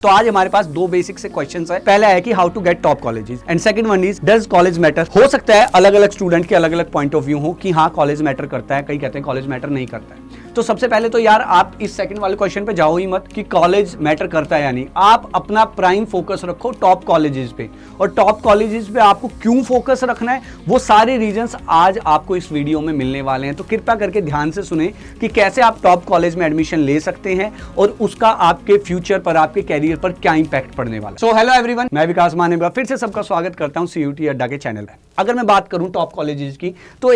तो आज हमारे पास दो बेसिक से क्वेश्चंस है। पहला है कि how to get top colleges and second one is does college matter. हो सकता है अलग अलग स्टूडेंट के अलग अलग पॉइंट ऑफ व्यू हो कि हाँ कॉलेज मैटर करता है, कई कहते हैं कॉलेज मैटर नहीं करता है। तो सबसे पहले तो यार आप इस सेकंड वाले क्वेश्चन पे जाओ ही मत कि कॉलेज मैटर करता है या नहीं। आप अपना प्राइम फोकस रखो टॉप कॉलेजेस पे, और टॉप कॉलेजेस पे आपको क्यों फोकस रखना है वो सारे रीजंस आज आपको इस वीडियो में मिलने वाले हैं। तो कृपया करके ध्यान से सुने कि कैसे आप टॉप कॉलेज में एडमिशन ले सकते हैं और उसका आपके फ्यूचर पर, आपके कैरियर पर क्या इंपैक्ट पड़ने वाला है। सो हेलो एवरीवन, मैं विकास मानेगा फिर से सबका स्वागत करता हूं CUET अड्डा के चैनल पर। अगर मैं बात करूं टॉप कॉलेजेस की तो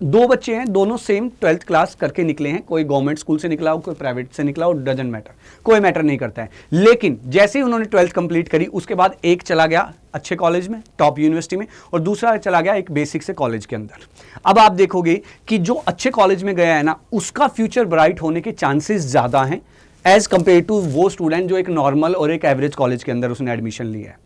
दो बच्चे हैं, दोनों सेम 12th क्लास करके निकले हैं। कोई गवर्नमेंट स्कूल से निकला हो, कोई प्राइवेट से निकला हो, डजंट मैटर, कोई मैटर नहीं करता है। लेकिन जैसे ही उन्होंने 12th कंप्लीट करी उसके बाद एक चला गया अच्छे कॉलेज में, टॉप यूनिवर्सिटी में, और दूसरा चला गया एक बेसिक से कॉलेज के अंदर। अब आप देखोगे कि जो अच्छे कॉलेज में गया है ना, उसका फ्यूचर ब्राइट होने के चांसेस ज्यादा हैं एज कंपेयर टू वो स्टूडेंट जो एक नॉर्मल और एक एवरेज कॉलेज के अंदर उसने एडमिशन लिया है।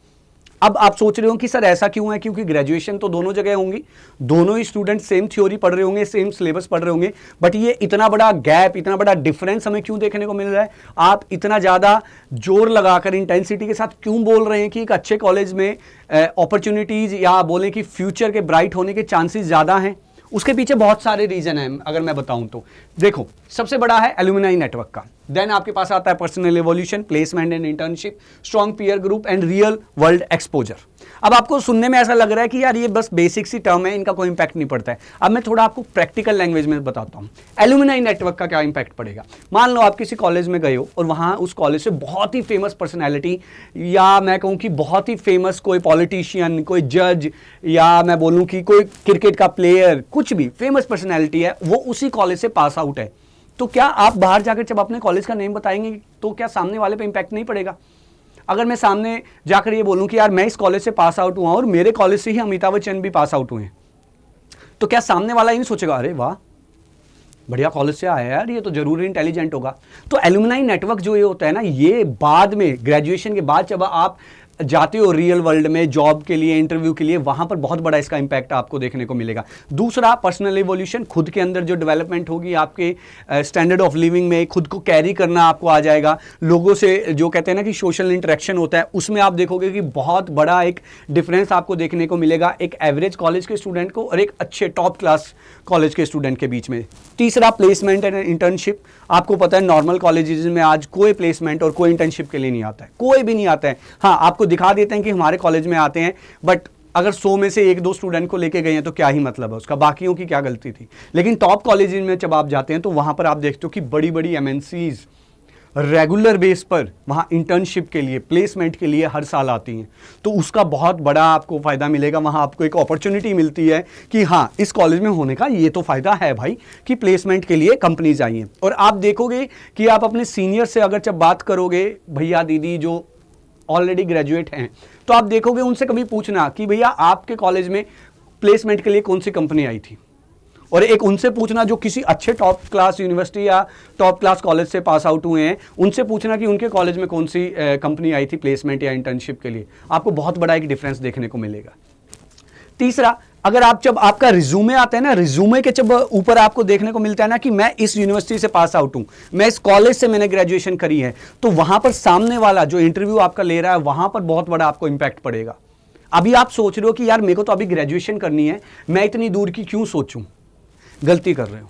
अब आप सोच रहे हो कि सर ऐसा क्यों है, क्योंकि ग्रेजुएशन तो दोनों जगह होंगी, दोनों ही स्टूडेंट सेम थ्योरी पढ़ रहे होंगे, सेम सिलेबस पढ़ रहे होंगे, बट ये इतना बड़ा गैप, इतना बड़ा डिफरेंस हमें क्यों देखने को मिल रहा है? आप इतना ज़्यादा जोर लगाकर इंटेंसिटी के साथ क्यों बोल रहे हैं कि एक अच्छे कॉलेज में अपॉर्चुनिटीज़ या बोलें कि फ्यूचर के ब्राइट होने के चांसेस ज़्यादा हैं? उसके पीछे बहुत सारे रीजन हैं। अगर मैं बताऊं तो देखो, सबसे बड़ा है एलुमनाई नेटवर्क का, देन आपके पास आता है personal evolution, placement and internship, strong peer group and real world exposure. अब आपको सुनने में ऐसा लग रहा है कि यार ये बस बेसिक सी टर्म है, इनका कोई इंपैक्ट नहीं पड़ता है। अब मैं थोड़ा आपको प्रैक्टिकल लैंग्वेज में बताता हूँ एलुमनाई नेटवर्क का क्या इंपैक्ट पड़ेगा। मान लो आप किसी कॉलेज में गए हो और वहाँ उस कॉलेज से बहुत ही फेमस पर्सनैलिटी, या मैं कहूँ कि बहुत ही फेमस कोई पॉलिटिशियन, कोई जज, या मैं बोलूँ कि कोई क्रिकेट का प्लेयर, कुछ भी फेमस पर्सनैलिटी है, वो उसी कॉलेज से पास आउट है। तो क्या आप बाहर जाकर जब अपने कॉलेज का नेम बताएंगे तो क्या सामने वाले पे इंपैक्ट नहीं पड़ेगा? अगर मैं सामने जाकर ये बोलूं कि यार मैं इस कॉलेज से पास आउट हुआ और मेरे कॉलेज से ही अमिताभ बच्चन भी पास आउट हुए हैं, तो क्या सामने वाला ही नहीं सोचेगा अरे वाह बढ़िया कॉलेज से आया यार, ये तो जरूर इंटेलिजेंट होगा? तो एलुमनाई नेटवर्क जो ये होता है ना, ये बाद में ग्रेजुएशन के बाद जब आप जाते हो रियल वर्ल्ड में जॉब के लिए, इंटरव्यू के लिए, वहां पर बहुत बड़ा इसका इंपैक्ट आपको देखने को मिलेगा। दूसरा पर्सनल इवोल्यूशन, खुद के अंदर जो डेवलपमेंट होगी, आपके स्टैंडर्ड ऑफ लिविंग में खुद को कैरी करना आपको आ जाएगा। लोगों से जो कहते हैं ना कि सोशल इंटरेक्शन होता है, उसमें आप देखोगे कि बहुत बड़ा एक डिफरेंस आपको देखने को मिलेगा एक एवरेज कॉलेज के स्टूडेंट को और एक अच्छे टॉप क्लास कॉलेज के स्टूडेंट के बीच में। तीसरा प्लेसमेंट एंड इंटर्नशिप। आपको पता है नॉर्मल कॉलेजेस में आज कोई प्लेसमेंट और कोई इंटर्नशिप के लिए नहीं आता है, कोई भी नहीं आता है। हाँ, आपको दिखा देते हैं कि हमारे कॉलेज में आते हैं, बट अगर 100 में से 1-2 स्टूडेंट को लेके गए हैं तो क्या ही मतलब है उसका, बाकियों की क्या गलती थी? लेकिन टॉप कॉलेज में जब आप जाते हैं तो वहां पर आप देखते हो कि बड़ी बड़ी MNCs रेगुलर बेस पर वहां इंटर्नशिप के लिए, प्लेसमेंट के लिए हर साल आती हैं। तो उसका बहुत बड़ा आपको फायदा मिलेगा। वहां आपको एक अपॉर्चुनिटी मिलती है कि हाँ इस कॉलेज में होने का ये तो फायदा है भाई कि प्लेसमेंट के लिए कंपनीज आई हैं। और आप देखोगे कि आप अपने सीनियर से अगर जब बात करोगे, भैया दीदी जो ऑलरेडी ग्रेजुएट हैं, तो आप देखोगे उनसे कभी पूछना कि भैया आपके कॉलेज में प्लेसमेंट के लिए कौन सी कंपनी आई थी, और एक उनसे पूछना जो किसी अच्छे टॉप क्लास यूनिवर्सिटी या टॉप क्लास कॉलेज से पास आउट हुए हैं, उनसे पूछना कि उनके कॉलेज में कौन सी कंपनी आई थी प्लेसमेंट या इंटर्नशिप के लिए। आपको बहुत बड़ा एक डिफरेंस देखने को मिलेगा। तीसरा, अगर आप जब आपका रिज्यूमे आता है ना, रिज्यूमे के जब ऊपर आपको देखने को मिलता है ना कि मैं इस यूनिवर्सिटी से पास आउट हूं, मैं इस कॉलेज से मैंने ग्रेजुएशन करी है, तो वहां पर सामने वाला जो इंटरव्यू आपका ले रहा है वहां पर बहुत बड़ा आपको इंपैक्ट पड़ेगा। अभी आप सोच रहे हो कि यार मेरे को तो अभी ग्रेजुएशन करनी है, मैं इतनी दूर की क्यों सोचूं? गलती कर रहे हो,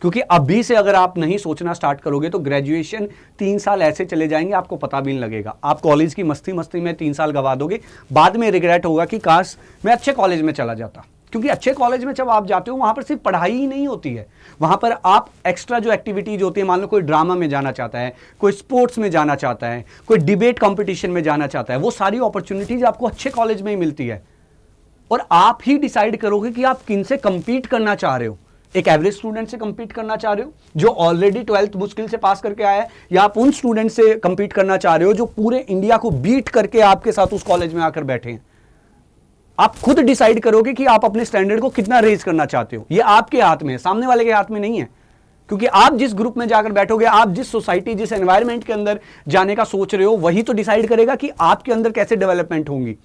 क्योंकि अभी से अगर आप नहीं सोचना स्टार्ट करोगे तो ग्रेजुएशन 3 साल ऐसे चले जाएंगे, आपको पता भी नहीं लगेगा। आप कॉलेज की मस्ती मस्ती में 3 साल गवा दोगे, बाद में रिग्रेट होगा कि काश मैं अच्छे कॉलेज में चला जाता। क्योंकि अच्छे कॉलेज में जब आप जाते हो वहां पर सिर्फ पढ़ाई ही नहीं होती है, वहां पर आप एक्स्ट्रा जो एक्टिविटीज होती है, मान लो कोई ड्रामा में जाना चाहता है, कोई स्पोर्ट्स में जाना चाहता है, कोई डिबेट कंपटीशन में जाना चाहता है, वो सारी अपॉर्चुनिटीज आपको अच्छे कॉलेज में ही मिलती है। और आप ही डिसाइड करोगे कि आप किन से कंपीट करना चाह रहे हो। एक एवरेज स्टूडेंट से कंपीट करना चाह रहे हो जो ऑलरेडी 12th मुश्किल से पास करके आया है, या आप उन स्टूडेंट से कंपीट करना चाह रहे हो जो पूरे इंडिया को बीट करके आपके साथ उस कॉलेज में आकर बैठे हैं। आप खुद डिसाइड करोगे कि आप अपने स्टैंडर्ड को कितना रेज करना चाहते हो। ये आपके हाथ में है, सामने वाले के हाथ में नहीं है। क्योंकि आप जिस ग्रुप में जाकर बैठोगे, आप जिस सोसाइटी, जिस एनवायरमेंट के अंदर जाने का सोच रहे हो, वही तो डिसाइड करेगा कि आपके अंदर कैसे डेवलपमेंट होंगी।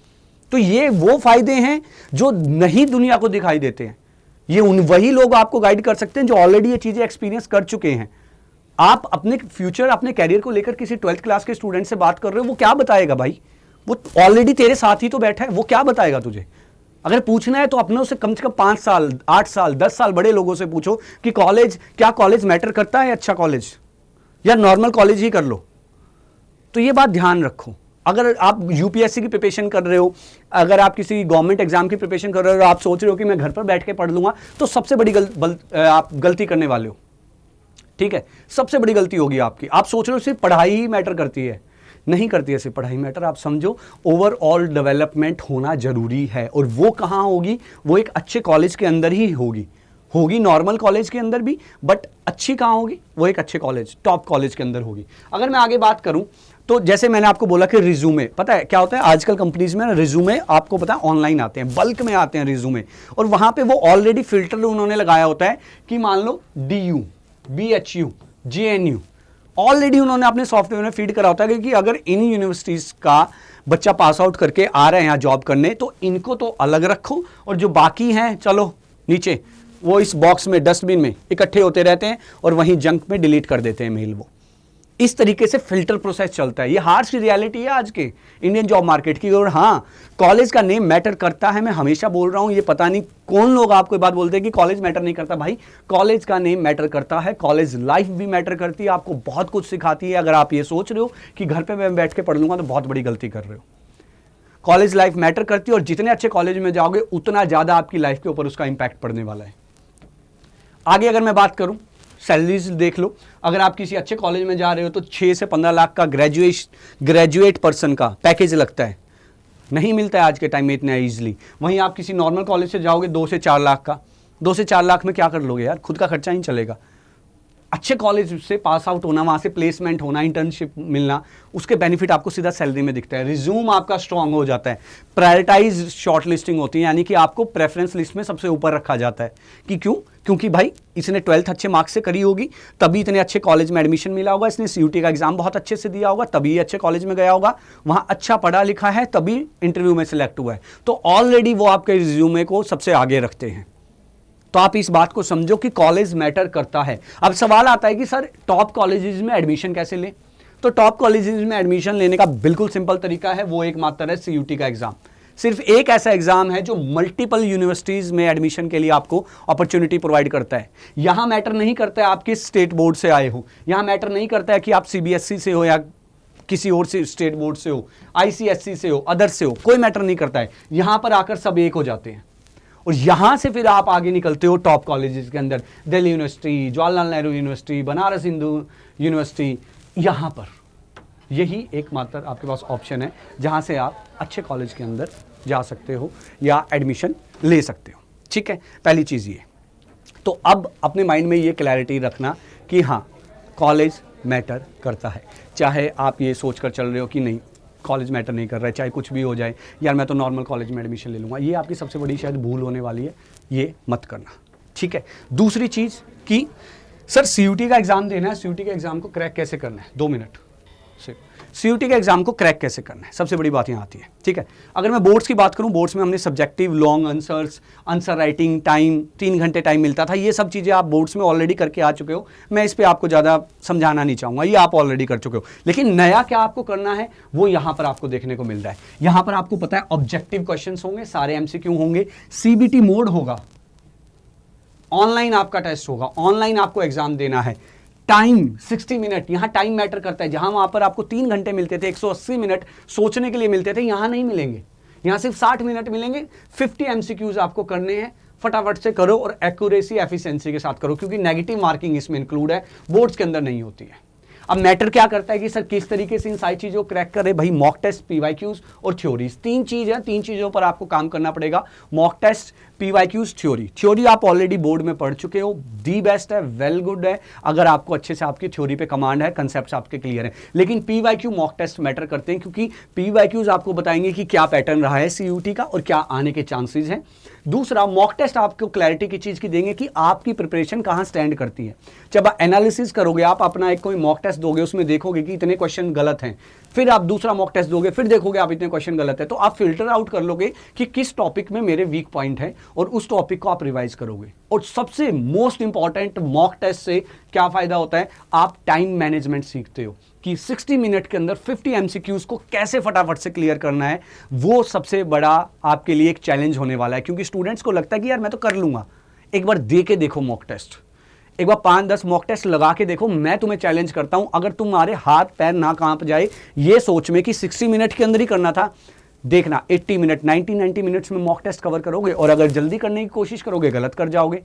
तो ये वो फायदे हैं जो नहीं दुनिया को दिखाई देते हैं। ये वही लोग आपको गाइड कर सकते हैं जो ऑलरेडी ये चीजें एक्सपीरियंस कर चुके हैं। आप अपने फ्यूचर, अपने कैरियर को लेकर किसी 12th क्लास के स्टूडेंट से बात कर रहे हो, वो क्या बताएगा भाई? वो ऑलरेडी तेरे साथ ही तो बैठा है, वो क्या बताएगा तुझे? अगर पूछना है तो अपनों से कम 5 साल, 8 साल, 10 साल बड़े लोगों से पूछो कि क्या कॉलेज मैटर करता है, अच्छा कॉलेज या नॉर्मल कॉलेज ही कर लो। तो ये बात ध्यान रखो। अगर आप यूपीएससी की प्रिपरेशन कर रहे हो, अगर आप किसी गवर्नमेंट एग्जाम की प्रिपरेशन कर रहे हो, आप सोच रहे हो कि मैं घर पर बैठ के पढ़ लूंगा, तो सबसे बड़ी आप गलती करने वाले हो। ठीक है, सबसे बड़ी गलती होगी आपकी। आप सोच रहे हो सिर्फ पढ़ाई ही मैटर करती है, नहीं करती है सिर्फ पढ़ाई मैटर। आप समझो ओवरऑल डेवलपमेंट होना जरूरी है, और वो कहाँ होगी? वो एक अच्छे कॉलेज के अंदर ही होगी नॉर्मल कॉलेज के अंदर भी, बट अच्छी कहाँ होगी? वो एक अच्छे कॉलेज, टॉप कॉलेज के अंदर होगी। अगर मैं आगे बात करूं तो जैसे मैंने आपको बोला कि रिज्यूमे, पता है क्या होता है आजकल कंपनीज में? रिज्यूमे आपको पता है ऑनलाइन आते हैं, बल्क में आते हैं रिज्यूमे, और वहां पे वो ऑलरेडी फिल्टर उन्होंने लगाया होता है कि मान लो DU, BHU, JNU, ऑलरेडी उन्होंने अपने सॉफ्टवेयर में फीड करा होता है कि अगर इन यूनिवर्सिटीज का बच्चा पास आउट करके आ रहे हैं यहाँ जॉब करने, तो इनको तो अलग रखो, और जो बाकी हैं चलो नीचे, वो इस बॉक्स में, डस्टबिन में इकट्ठे होते रहते हैं, और वहीं जंक में डिलीट कर देते हैं मेल। वो इस तरीके से फिल्टर प्रोसेस चलता है। ये हार्श रियलिटी है आज के इंडियन जॉब मार्केट की। और हाँ, कॉलेज का नेम मैटर करता है, मैं हमेशा बोल रहा हूं। ये पता नहीं कौन लोग आपको बात बोलते हैं कि कॉलेज मैटर नहीं करता। भाई कॉलेज का नेम मैटर करता है, कॉलेज लाइफ भी मैटर करती है, आपको बहुत कुछ सिखाती है। अगर आप ये सोच रहे हो कि घर पे मैं बैठ के पढ़ लूंगा, तो बहुत बड़ी गलती कर रहे हो। कॉलेज लाइफ मैटर करती है, और जितने अच्छे कॉलेज में जाओगे उतना ज्यादा आपकी लाइफ के ऊपर उसका इंपैक्ट पड़ने वाला है। आगे अगर मैं बात करूं, सैलरीज देख लो। अगर आप किसी अच्छे कॉलेज में जा रहे हो तो 6 से 15 लाख का ग्रेजुएट पर्सन का पैकेज लगता है, नहीं मिलता है आज के टाइम में इतना ईजिली। वहीं आप किसी नॉर्मल कॉलेज से जाओगे 2 से 4 लाख का, 2 से 4 लाख में क्या कर लोगे यार? खुद का खर्चा ही चलेगा। अच्छे कॉलेज से पास आउट होना, वहाँ से प्लेसमेंट होना, इंटर्नशिप मिलना, उसके बेनिफिट आपको सीधा सैलरी में दिखता है। रिज्यूम आपका स्ट्रांग हो जाता है, प्रायोरिटाइज शॉर्ट लिस्टिंग होती है, यानी कि आपको प्रेफरेंस लिस्ट में सबसे ऊपर रखा जाता है। कि क्यों? क्योंकि भाई इसने 12th अच्छे मार्क्स से करी होगी, तभी इतने अच्छे कॉलेज में एडमिशन मिला होगा, इसने CUT का एग्जाम बहुत अच्छे से दिया होगा, तभी अच्छे कॉलेज में गया होगा, वहाँ अच्छा पढ़ा लिखा है, तभी इंटरव्यू में सिलेक्ट हुआ है। तो ऑलरेडी वो आपके रिज्यूमे को सबसे आगे रखते हैं। तो आप इस बात को समझो कि कॉलेज मैटर करता है। अब सवाल आता है कि सर टॉप कॉलेजेस में एडमिशन कैसे लें? तो टॉप कॉलेजेस में एडमिशन लेने का बिल्कुल सिंपल तरीका है, वो एक मात्र है CUT का एग्जाम। सिर्फ एक ऐसा एग्जाम है जो मल्टीपल यूनिवर्सिटीज में एडमिशन के लिए आपको अपॉर्चुनिटी प्रोवाइड करता है। यहां मैटर नहीं करता है आप किस स्टेट बोर्ड से आए हो, यहां मैटर नहीं करता है कि आप CBSE से हो या किसी और से स्टेट बोर्ड से हो, ICSE से हो, अदर से हो, कोई मैटर नहीं करता है। यहां पर आकर सब एक हो जाते हैं, और यहां से फिर आप आगे निकलते हो टॉप कॉलेजेस के अंदर। Delhi university, Jawaharlal Nehru university, Banaras Hindu university, यहां पर यही एकमात्र आपके पास ऑप्शन है जहां से आप अच्छे कॉलेज के अंदर जा सकते हो या एडमिशन ले सकते हो। ठीक है, पहली चीज़ ये। तो अब अपने माइंड में ये क्लैरिटी रखना कि हाँ, कॉलेज मैटर करता है। चाहे आप ये सोच कर चल रहे हो कि नहीं कॉलेज मैटर नहीं कर रहा है, चाहे कुछ भी हो जाए, यार मैं तो नॉर्मल कॉलेज में एडमिशन ले लूँगा, ये आपकी सबसे बड़ी शायद भूल होने वाली है, ये मत करना। ठीक है, दूसरी चीज़ कि सर CUT का एग्ज़ाम देना है, CUT के एग्ज़ाम को क्रैक कैसे करना है? 2 मिनट से CUT के एग्जाम को क्रैक कैसे करना है, सबसे बड़ी बात यहाँ आती है। ठीक है, अगर मैं बोर्ड्स की बात करूँ, बोर्ड्स में हमने subjective, long answers, answer writing time, 3 घंटे टाइम मिलता था, ये सब चीज़ें आप बोर्ड्स में ऑलरेडी करके आ चुके हो। मैं इस पर आपको ज़्यादा समझाना नहीं चाहूँगा, ये आप ऑलरेडी कर चुके हो। लेकिन नया क्या आपको करना है वो यहाँ पर आपको देखने को मिल रहा है। यहाँ पर आपको पता है ऑब्जेक्टिव क्वेश्चन होंगे, सारे MCQ होंगे, CBT मोड होगा, ऑनलाइन आपका टेस्ट होगा, ऑनलाइन आपको एग्जाम देना है। टाइम 60 मिनट, यहाँ टाइम मैटर करता है। जहां वहां पर आपको 3 घंटे मिलते थे, 180 मिनट सोचने के लिए मिलते थे, यहां नहीं मिलेंगे, यहां सिर्फ 60 मिनट मिलेंगे। 50 MCQs आपको करने हैं, फटाफट से करो और एक्यूरेसी एफिशिएंसी के साथ करो, क्योंकि नेगेटिव मार्किंग इसमें इंक्लूड है, बोर्ड्स के अंदर नहीं होती है। अब मैटर क्या करता है कि सर किस तरीके से इन सारी चीज़ों को क्रैक करे? भाई मॉक टेस्ट, PYQs और थ्योरीज, 3 चीज़ है, 3 चीज़ों पर आपको काम करना पड़ेगा। मॉक टेस्ट, PYQs, थ्योरी आप ऑलरेडी बोर्ड में पढ़ चुके हो, दी बेस्ट है, वेल गुड है। अगर आपको अच्छे से आपकी थ्योरी पे कमांड है, कंसेप्ट आपके क्लियर है। लेकिन PYQ मॉक टेस्ट मैटर करते हैं, क्योंकि PYQs आपको बताएंगे कि क्या पैटर्न रहा है CUT का और क्या आने के चांसेस हैं। दूसरा, मॉक टेस्ट आपको क्लैरिटी की चीज़ की देंगे कि आपकी प्रिपरेशन कहाँ स्टैंड करती है। जब आप एनालिसिस करोगे, आप अपना एक कोई मॉक टेस्ट दोगे, उसमें देखोगे कि इतने क्वेश्चन गलत हैं, फिर आप दूसरा मॉक टेस्ट दोगे, फिर देखोगे आप इतने क्वेश्चन गलत है, तो आप फिल्टर आउट कर लोगे कि किस टॉपिक में मेरे वीक पॉइंट है और उस टॉपिक को आप रिवाइज करोगे। और सबसे मोस्ट इंपॉर्टेंट मॉक टेस्ट से क्या फायदा होता है, आप टाइम मैनेजमेंट सीखते हो कि 60 मिनट के अंदर 50 एमसीक्यूज को कैसे फटाफट से क्लियर करना है। वो सबसे बड़ा आपके लिए एक चैलेंज होने वाला है, क्योंकि स्टूडेंट्स को लगता है कि यार मैं तो कर लूंगा। एक बार दे के देखो मॉक टेस्ट, एक बार 5-10 मॉक टेस्ट लगा के देखो। मैं तुम्हें चैलेंज करता हूं, अगर तुम्हारे हाथ पैर ना कांप जाए ये सोच में कि 60 मिनट के अंदर ही करना था, देखना 80 मिनट 90 मिनट्स में मॉक टेस्ट कवर करोगे। और अगर जल्दी करने की कोशिश करोगे गलत कर जाओगे,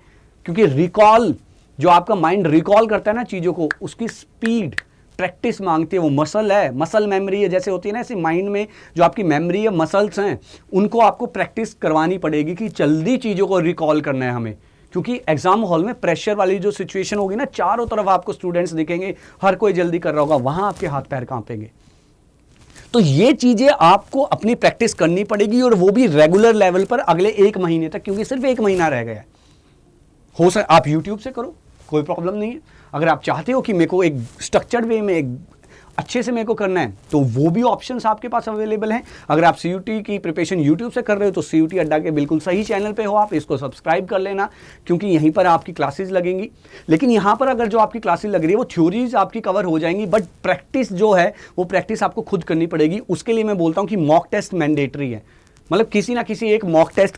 क्योंकि रिकॉल जो आपका माइंड रिकॉल करता है ना चीजों को, उसकी स्पीड प्रैक्टिस मांगती है। वो मसल है, मसल मेमोरी है, जैसे होती है ना ऐसे माइंड में जो आपकी मेमोरी है, मसल्स हैं, उनको आपको प्रैक्टिस करवानी पड़ेगी कि जल्दी चीजों को रिकॉल करना है हमें। क्योंकि एग्जाम हॉल में प्रेशर वाली जो सिचुएशन होगी ना, चारों तरफ आपको स्टूडेंट्स दिखेंगे, हर कोई जल्दी कर रहा होगा, वहां आपके हाथ पैर कांपेंगे। तो ये चीजें आपको अपनी प्रैक्टिस करनी पड़ेगी, और वो भी रेगुलर लेवल पर अगले 1 महीने तक, क्योंकि सिर्फ 1 महीना रह गया है। हो सकता आप यूट्यूब से करो, कोई प्रॉब्लम नहीं है। अगर आप चाहते हो कि मेरे को एक स्ट्रक्चर्ड वे में एक अच्छे से मेरे को करना है, तो वो भी ऑप्शंस आपके पास अवेलेबल हैं। अगर आप सीयूटी की प्रिपरेशन यूट्यूब से कर रहे हो तो सीयूटी अड्डा के बिल्कुल सही चैनल पे हो, आप इसको सब्सक्राइब कर लेना, क्योंकि यहीं पर आपकी क्लासेस लगेंगी। लेकिन यहाँ पर अगर जो आपकी क्लासेस लग रही है वो थ्योरीज आपकी कवर हो जाएंगी, बट प्रैक्टिस जो है वो प्रैक्टिस आपको खुद करनी पड़ेगी। उसके लिए मैं बोलता हूँ कि मॉक टेस्ट मैंडेटरी है। मतलब किसी ना किसी एक मॉक टेस्ट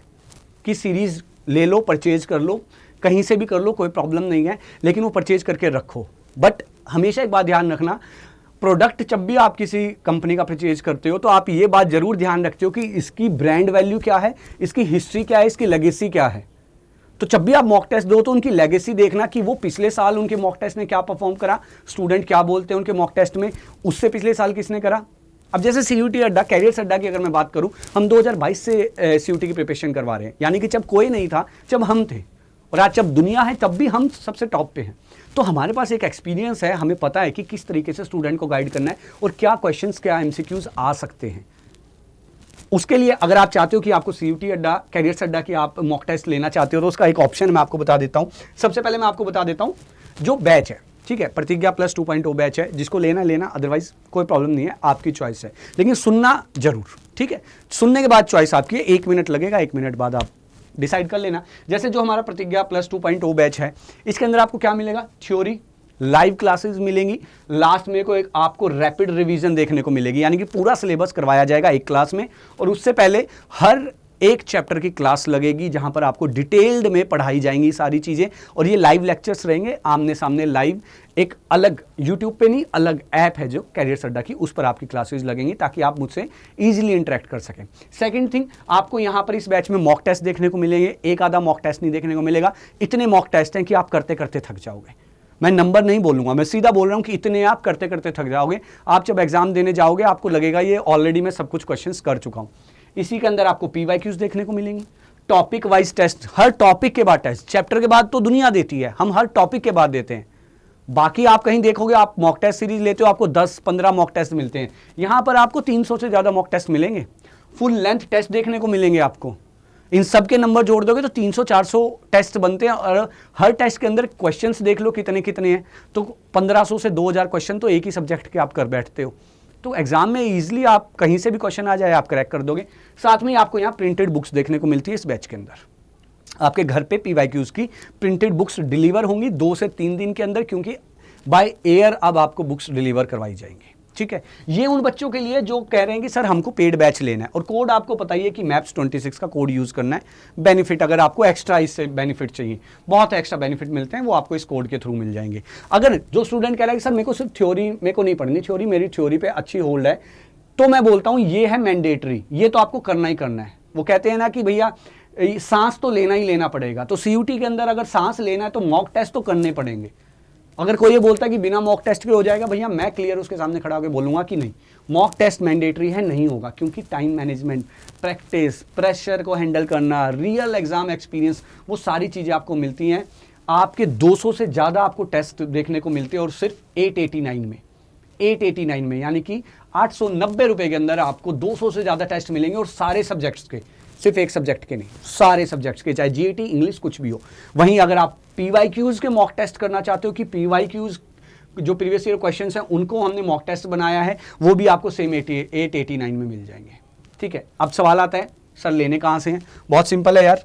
की सीरीज ले लो, परचेज कर लो, कहीं से भी कर लो, कोई प्रॉब्लम नहीं है, लेकिन वो परचेज करके रखो। बट हमेशा एक बात ध्यान रखना, प्रोडक्ट जब भी आप किसी कंपनी का परचेज करते हो तो आप ये बात जरूर ध्यान रखते हो कि इसकी ब्रांड वैल्यू क्या है, इसकी हिस्ट्री क्या है, इसकी लेगेसी क्या है। तो जब भी आप मॉक टेस्ट दो तो उनकी लेगेसी देखना कि वो पिछले साल उनके मॉक टेस्ट ने क्या परफॉर्म करा, स्टूडेंट क्या बोलते हैं उनके मॉक टेस्ट में, उससे पिछले साल किसने करा। अब जैसे सीयूटी अड्डा, कैरियर्स अड्डा की अगर मैं बात करूं, हम 2022 से सीयूटी की प्रिपरेशन करवा रहे हैं, यानी कि जब कोई नहीं था, जब हम थे, और आज जब दुनिया है तब भी हम सबसे टॉप पे हैं। तो हमारे पास एक एक्सपीरियंस है, हमें पता है कि किस तरीके से स्टूडेंट को गाइड करना है और क्या क्वेश्चंस, क्या एमसीक्यूज आ सकते हैं। उसके लिए अगर आप चाहते हो कि आपको सीयूटी अड्डा, कैरियर्स अड्डा की आप मॉक टेस्ट लेना चाहते हो, तो उसका एक ऑप्शन मैं आपको बता देता हूं। सबसे पहले मैं आपको बता देता हूं जो बैच है, ठीक है, प्रतिज्ञा प्लस 2.0 बैच है, जिसको लेना, अदरवाइज कोई प्रॉब्लम नहीं है, आपकी चॉइस है, लेकिन सुनना जरूर, ठीक है। सुनने के बाद चॉइस आपकी है, 1 मिनट लगेगा, 1 मिनट बाद आप डिसाइड कर लेना। जैसे जो हमारा प्रतिज्ञा प्लस 2.0 बैच है, इसके अंदर आपको क्या मिलेगा, थ्योरी, लाइव क्लासेस मिलेंगी, लास्ट में को एक आपको रैपिड रिवीजन देखने को मिलेगी, यानी कि पूरा सिलेबस करवाया जाएगा एक क्लास में। और उससे पहले हर एक चैप्टर की क्लास लगेगी जहां पर आपको डिटेल्ड में पढ़ाई जाएंगी सारी चीजें, और ये लाइव लेक्चर्स रहेंगे आमने सामने लाइव। एक अलग यूट्यूब पे नहीं, अलग ऐप है जो कैरियर्स अड्डा की, उस पर आपकी क्लासेस लगेंगी ताकि आप मुझसे इजीली इंटरेक्ट कर सकें। सेकंड थिंग, आपको यहां पर इस बैच में मॉक टेस्ट देखने को मिलेंगे, एक आधा मॉक टेस्ट नहीं देखने को मिलेगा। इतने मॉक टेस्ट हैं कि आप करते करते थक जाओगे। मैं नंबर नहीं बोलूंगा, मैं सीधा बोल रहा हूं कि इतने आप करते करते थक जाओगे। आप जब एग्जाम देने जाओगे आपको लगेगा ये ऑलरेडी मैं सब कुछ क्वेश्चंस कर चुका हूं। इसी के अंदर आपको पीवाईक्यूज देखने को मिलेंगी, टॉपिक वाइज टेस्ट, हर टॉपिक के बाद टेस्ट। चैप्टर के बाद तो दुनिया देती है, हम हर टॉपिक के बाद देते हैं। बाकी आप कहीं देखोगे, आप मॉक टेस्ट सीरीज लेते हो, आपको 10-15 मॉक टेस्ट मिलते हैं, यहां पर आपको 300 से ज्यादा मॉक टेस्ट मिलेंगे, फुल लेंथ टेस्ट देखने को मिलेंगे आपको। इन सब के नंबर जोड़ दोगे तो 300-400 टेस्ट बनते हैं, और हर टेस्ट के अंदर क्वेश्चंस देख लो कितने कितने हैं, तो 1500 से 2000 क्वेश्चन तो एक ही सब्जेक्ट के आप कर बैठते हो। तो एग्जाम में इजीली आप कहीं से भी क्वेश्चन आ जाए आप क्रैक कर दोगे। साथ में आपको यहाँ प्रिंटेड बुक्स देखने को मिलती है इस बैच के अंदर। आपके घर पे पीवाईक्यूज की प्रिंटेड बुक्स डिलीवर होंगी 2 से 3 दिन के अंदर, क्योंकि बाय एयर अब आपको बुक्स डिलीवर करवाई जाएंगी, ठीक है। ये उन बच्चों के लिए जो कह रहे हैं कि सर हमको पेड बैच लेना है, और कोड आपको पता ही है कि मैप्स 26 का कोड यूज करना है। बेनिफिट अगर आपको एक्स्ट्रा इससे बेनिफिट चाहिए, बहुत एक्स्ट्रा बेनिफिट मिलते हैं, वो आपको इस कोड के थ्रू मिल जाएंगे। अगर जो स्टूडेंट कह रहा है कि सर मेरे को सिर्फ थ्योरी, मेरे को नहीं पढ़नी थ्योरी, मेरी थ्योरी पे अच्छी होल्ड है, तो मैं बोलता हूं ये है मैंडेटरी, ये तो आपको करना ही करना है। वो कहते हैं ना कि भैया सांस तो लेना ही लेना पड़ेगा, तो सीयूटी के अंदर अगर सांस लेना है तो मॉक टेस्ट तो करने पड़ेंगे। अगर कोई ये बोलता है कि बिना मॉक टेस्ट के हो जाएगा, भैया मैं क्लियर उसके सामने खड़ा होकर बोलूंगा कि नहीं, मॉक टेस्ट मैंडेटरी है, नहीं होगा, क्योंकि टाइम मैनेजमेंट, प्रैक्टिस, प्रेशर को हैंडल करना, रियल एग्जाम एक्सपीरियंस, वो सारी चीज़ें आपको मिलती हैं। आपके 200 से ज़्यादा आपको टेस्ट देखने को मिलते हैं, और सिर्फ 889 में, यानी कि 890 रुपये के अंदर आपको 200 से ज़्यादा टेस्ट मिलेंगे, और सारे सब्जेक्ट्स के, सिर्फ एक सब्जेक्ट के नहीं, सारे सब्जेक्ट्स के, चाहे जीएटी, इंग्लिश, कुछ भी हो। वहीं अगर आप पीवाईक्यूज के मॉक टेस्ट करना चाहते हो कि पीवाईक्यूज जो प्रीवियस ईयर क्वेश्चंस हैं उनको हमने मॉक टेस्ट बनाया है, वो भी आपको सेम 889 में मिल जाएंगे, ठीक है। अब सवाल आता है सर लेने कहाँ से हैं? बहुत सिंपल है यार,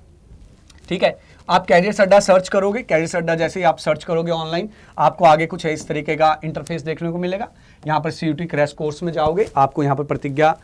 ठीक है। आप कैरियर्स अड्डा सर्च करोगे, कैरियर्स अड्डा जैसे ही आप सर्च करोगे ऑनलाइन, आपको आगे कुछ इस तरीके का इंटरफेस देखने को मिलेगा। यहाँ पर CUT क्रैश कोर्स में जाओगे, आपको यहाँ पर प्रतिज्ञा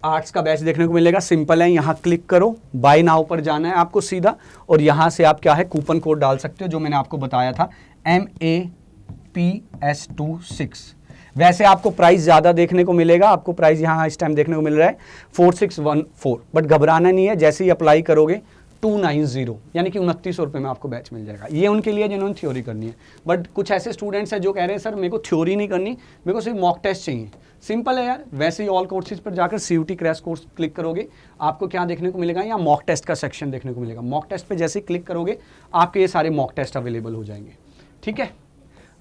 आर्ट्स का बैच देखने को मिलेगा। सिंपल है, यहाँ क्लिक करो, बाय नाउ पर जाना है आपको सीधा, और यहाँ से आप क्या है कूपन कोड डाल सकते हो जो मैंने आपको बताया था, MAPS26। वैसे आपको प्राइस ज़्यादा देखने को मिलेगा, आपको प्राइस यहाँ इस टाइम देखने को मिल रहा है 4614, बट घबराना नहीं है, जैसे ही अप्लाई करोगे 290 यानी कि 2900 रुपये में आपको बैच मिल जाएगा। ये उनके लिए जिन्होंने थ्योरी करनी है, बट कुछ ऐसे स्टूडेंट्स हैं जो कह रहे हैं सर मेरे को थ्योरी नहीं करनी, मेरे को सिर्फ मॉक टेस्ट चाहिए। सिंपल है यार, वैसे ही ऑल कोर्सेज पर जाकर CUT क्रैश कोर्स क्लिक करोगे, आपको क्या देखने को मिलेगा, यहाँ मॉक टेस्ट का सेक्शन देखने को मिलेगा। मॉक टेस्ट पे जैसे ही क्लिक करोगे आपके ये सारे मॉक टेस्ट अवेलेबल हो जाएंगे। ठीक है,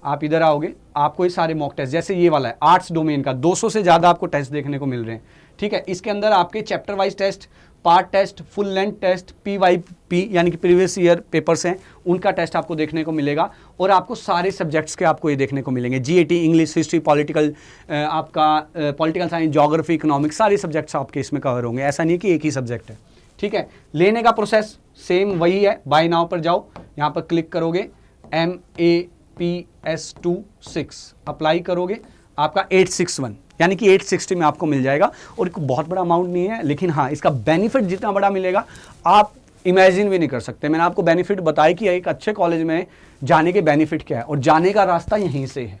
आप इधर आओगे, आपको ये सारे मॉक टेस्ट, जैसे ये वाला है आर्ट्स डोमेन का, 200 से ज़्यादा आपको टेस्ट देखने को मिल रहे हैं। ठीक है, इसके अंदर आपके chapter wise test, part test, full length test, PYP यानी कि प्रीवियस ईयर पेपर्स हैं, उनका टेस्ट आपको देखने को मिलेगा। और आपको सारे सब्जेक्ट्स के आपको ये देखने को मिलेंगे, GAT, इंग्लिश, हिस्ट्री, पॉलिटिकल, आपका पॉलिटिकल साइंस, ज्योग्राफी, इकोनॉमिक्स, सारे सब्जेक्ट्स आपके इसमें कवर होंगे। ऐसा नहीं कि एक ही सब्जेक्ट है। ठीक है, लेने का प्रोसेस सेम वही है, बाय नाउ पर जाओ, यहाँ पर क्लिक करोगे, MAPS26 अप्लाई करोगे, आपका 861 यानी कि 860 में आपको मिल जाएगा। और एक बहुत बड़ा अमाउंट नहीं है, लेकिन हाँ इसका बेनिफिट जितना बड़ा मिलेगा आप इमेजिन भी नहीं कर सकते। मैंने आपको बेनिफिट बताया कि एक अच्छे कॉलेज में जाने के बेनिफिट क्या है, और जाने का रास्ता यहीं से है।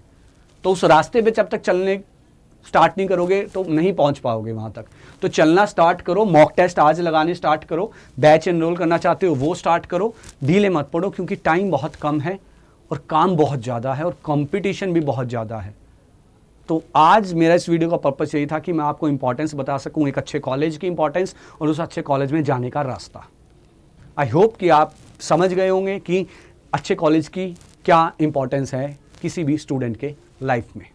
तो उस रास्ते पे जब तक चलने स्टार्ट नहीं करोगे तो नहीं पहुंच पाओगे वहां तक। तो चलना स्टार्ट करो, मॉक टेस्ट आज लगाने स्टार्ट करो, बैच एनरोल करना चाहते हो वो स्टार्ट करो, ढीले मत पड़ो, क्योंकि टाइम बहुत कम है और काम बहुत ज़्यादा है और कंपटीशन भी बहुत ज़्यादा है। तो आज मेरा इस वीडियो का पर्पस यही था कि मैं आपको इंपॉर्टेंस बता सकूं, एक अच्छे कॉलेज की इंपॉर्टेंस और उस अच्छे कॉलेज में जाने का रास्ता। आई होप कि आप समझ गए होंगे कि अच्छे कॉलेज की क्या इंपॉर्टेंस है किसी भी स्टूडेंट के लाइफ में।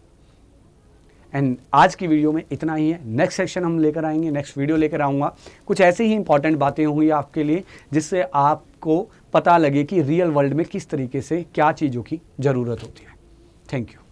एंड आज की वीडियो में इतना ही है। नेक्स्ट सेक्शन हम लेकर आएंगे, नेक्स्ट वीडियो लेकर आऊँगा, कुछ ऐसी ही इंपॉर्टेंट बातें होंगी आपके लिए जिससे आपको पता लगे कि रियल वर्ल्ड में किस तरीके से क्या चीज़ों की ज़रूरत होती है। Thank you.